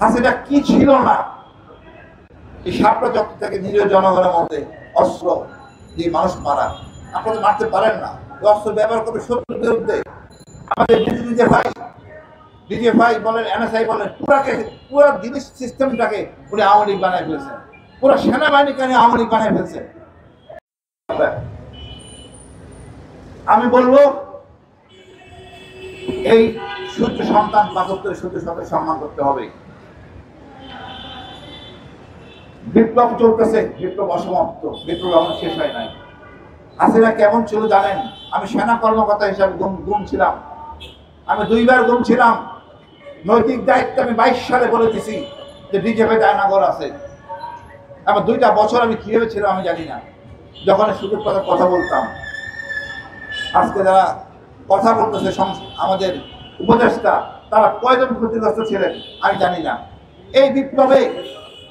হাসিনা কি ছিল না, এই সাপটা যত থেকে নিরীহ জনগণের মধ্যে অস্ত্র দিয়ে মানুষ মারা। আপনারা মারতে পারেন না, অস্ত্র ব্যবহার করবে শত্রুর বিরুদ্ধে। আমাদের ডিজে ভাই বলেন, এনএসআই বলেন, পুরো জিনিস সিস্টেমটাকে উনি আওয়ামী লীগ বানায় ফেলছেন, পুরো সেনাবাহিনীকে আওয়ামী লীগ বানায় ফেলছেন। আমি বলবো এই সূর্য সন্তান ৭২ সূর্য সন্তান সম্মান করতে হবে। বিপ্লব চলতেছে, বিপ্লব অসমাপ্ত, বিপ্লব এখন শেষ হয় নাই। হাসিনা কেমন ছিল জানেন? আমি সেনা কর্মকর্তা হিসাবে গুম ছিলাম, আমি 2 বার গুম ছিলাম। নৈতিক দায়িত্ব আমি 22 সালে বলে দিছি যে ডিজেপি ডায়নাগর আছে। আমার 2টা বছর আমি কিভাবে ছিলাম আমি জানি না, যখন সুযোগ কথা বলতাম। আজকে যারা কথা বলতেছে আমাদের উপদেষ্টা, তারা কয়জন ক্ষতিগ্রস্ত ছিলেন আমি জানি না। এই বিপ্লবে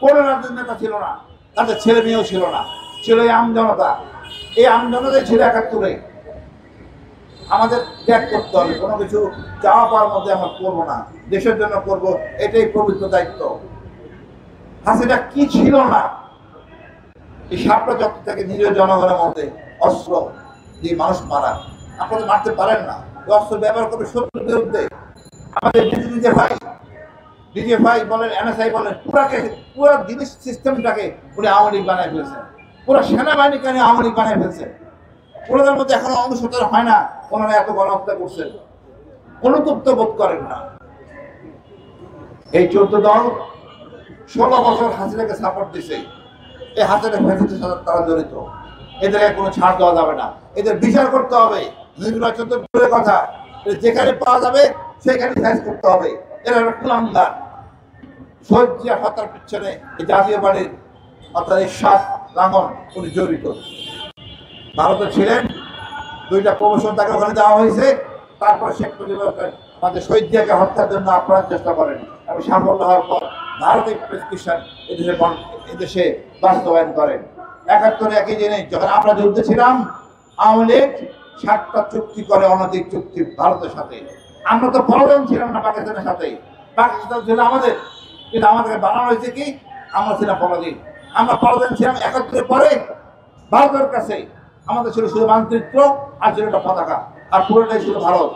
কোনো রাজ্যের নেতা ছিল না, তাদের ছেলে মেয়েও ছিল না, ছিল এই আমজনতা। এই আমজনতাই ছিল ৭১। আমাদের ত্যাগ করতে হবে, কোনো কিছু চাওয়া পাওয়ার মধ্যে আমরা করবো না, দেশের জন্য করব, এটাই পবিত্র দায়িত্ব। হাসিনা কি ছিল না, এই সাপটা যত থেকে নিরীহ জনগণের মধ্যে অস্ত্র দিয়ে মানুষ মারা। আপনারা মারতে পারেন না, অস্ত্র ব্যবহার করবে শত্রুর বিরুদ্ধে। আমাদের ডিজে ভাই বলেন, এনএসআই বলেন, পুরো জিনিস সিস্টেমটাকে উনি আওয়ামী লীগ বানায় ফেলছেন, পুরো সেনাবাহিনীকে আওয়ামী লীগ বানায় ফেলছেন। ওনাদের মধ্যে এখনো অনুশোচনা হয় না, ওনারা এত গণহত্যা করছেন, অনুতপ্ত বোধ করেন না। এই 14 দল 16 বছর হাসিনাকে সাপোর্ট দিছে। এই হাসিনা ফ্যাসিস্টের সাথে তারা জড়িত, এদেরকে কোনো ছাড় দেওয়া যাবে না, এদের বিচার করতে হবে। নির্বাচন তো দূরের কথা, যেখানে পাওয়া যাবে সেখানে ফ্যাস করতে হবে। এরা কুলাঙ্গার। শহীদ জিয়া হত্যার পিছনে এই জাতীয় পার্টির অর্থাৎ এই 7 লাঙ্গন উনি জড়িত। ভারতে ছিলেন, 2টা প্রমোশন তাকে ওখানে দেওয়া হয়েছে। তারপর শেখ মুজিবুর আমাদের শহীদ জিয়াকে হত্যার জন্য আপ্রাণ চেষ্টা করেন এবং সাফল্য হওয়ার পর ভারতের প্রেসক্রিপশন এদেশে বাস্তবায়ন করেন। ৭১ একই দিনে যখন আমরা যুদ্ধে ছিলাম, আওয়ামী লীগ 7টা চুক্তি করে, অনৈতিক চুক্তি ভারতের সাথে। আমরা তো পরাধীন ছিলাম না পাকিস্তানের সাথে, পাকিস্তান ছিল আমাদের, কিন্তু আমাদেরকে বানানো হয়েছে কি আমরা ছিলাম পরাধীন। আমরা পরাধীন ছিলাম ৭১ পরে ভারতের কাছে। আমাদের ছিল শুধু মানচিত্র আর ছিল একটা পতাকা, আর পুরোটাই ছিল ভারত।